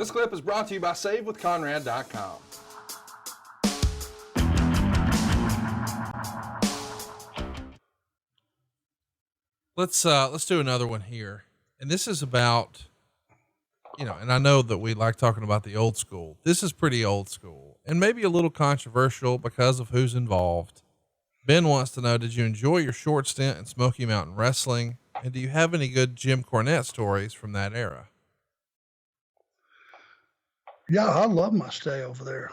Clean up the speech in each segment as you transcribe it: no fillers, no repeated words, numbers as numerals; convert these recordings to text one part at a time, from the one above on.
This clip is brought to you by SaveWithConrad.com. Let's do another one here. And this is about, and I know that we like talking about the old school. This is pretty old school and maybe a little controversial because of who's involved. Ben wants to know, did you enjoy your short stint in Smokey Mountain Wrestling? And do you have any good Jim Cornette stories from that era? Yeah, I love my stay over there.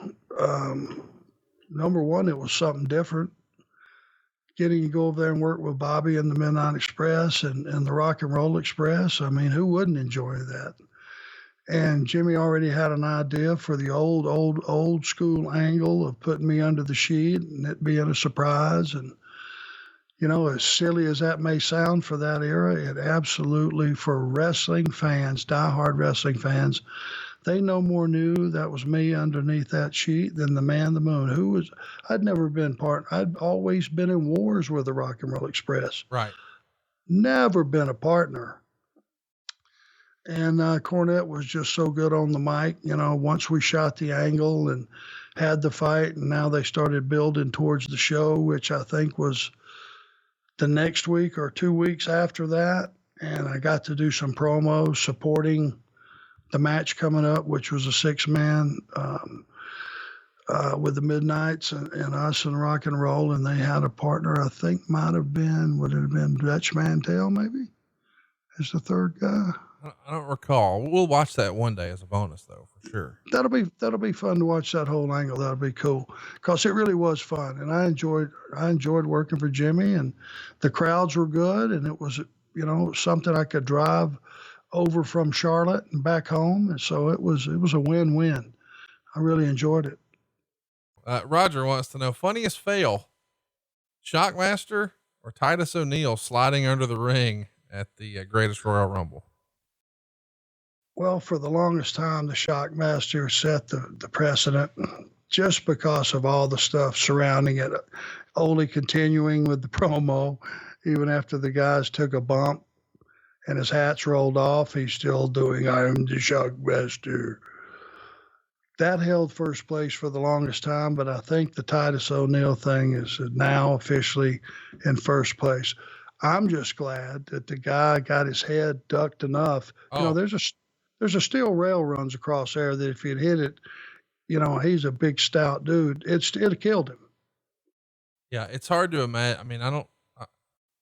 Number one, it was something different. Getting to go over there and work with Bobby and the Midnight Express and the Rock and Roll Express. I mean, who wouldn't enjoy that? And Jimmy already had an idea for the old school angle of putting me under the sheet and it being a surprise. And, as silly as that may sound for that era, it absolutely, for wrestling fans, diehard wrestling fans, they no more knew that was me underneath that sheet than the man, the moon, I'd never been I'd always been in wars with the Rock and Roll Express. Right. Never been a partner. And Cornette was just so good on the mic. Once we shot the angle and had the fight, and now they started building towards the show, which I think was the next week or 2 weeks after that. And I got to do some promos supporting the match coming up, which was a 6-man with the Midnights and us and Rock and Roll. And they had a partner, I think would it have been Dutch Mantel maybe as the third guy? I don't recall. We'll watch that one day as a bonus though, for sure. That'll be fun to watch that whole angle. That'll be cool because it really was fun. And I enjoyed working for Jimmy, and the crowds were good. And it was, something I could drive over from Charlotte and back home. And so it was a win-win. I really enjoyed it. Roger wants to know, funniest fail, Shockmaster or Titus O'Neil sliding under the ring at the Greatest Royal Rumble? Well, for the longest time, the Shockmaster set the precedent just because of all the stuff surrounding it. Only continuing with the promo, even after the guys took a bump and his hat's rolled off, he's still doing, I am the Shockmaster. That held first place for the longest time, but I think the Titus O'Neil thing is now officially in first place. I'm just glad that the guy got his head ducked enough. Oh. There's a steel rail runs across there that if you'd hit it, he's a big stout dude. It'd have killed him. Yeah. It's hard to imagine. I mean,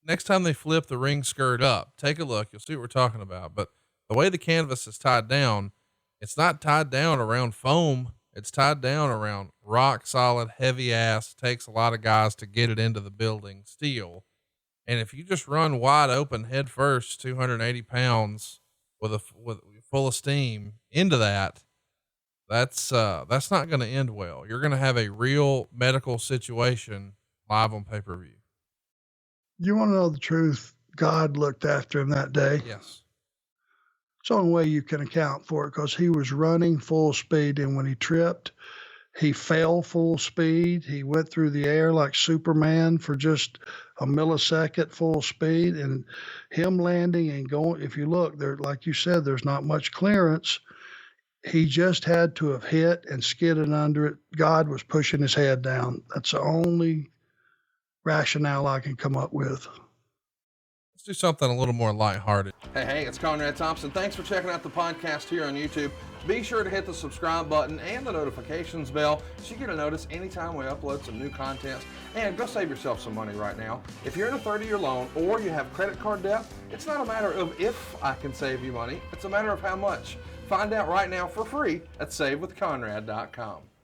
next time they flip the ring skirt up, take a look, you'll see what we're talking about. But the way the canvas is tied down, it's not tied down around foam. It's tied down around rock solid, heavy ass. Takes a lot of guys to get it into the building steel. And if you just run wide open head first, 280 pounds with full of steam into that's not going to end well. You're going to have a real medical situation live on pay-per-view. You want to know the truth? God looked after him that day. Yes. It's the only way you can account for it, because he was running full speed, and when he tripped, he fell full speed. He went through the air like Superman for just a millisecond full speed, and him landing and going, if you look there, like you said, there's not much clearance. He just had to have hit and skidded under it. God was pushing his head down. That's the only rationale I can come up with. Let's do something a little more lighthearted. Hey, it's Conrad Thompson. Thanks for checking out the podcast here on YouTube. Be sure to hit the subscribe button and the notifications bell so you get a notice anytime we upload some new content. And go save yourself some money right now. If you're in a 30-year loan or you have credit card debt, it's not a matter of if I can save you money. It's a matter of how much. Find out right now for free at SaveWithConrad.com.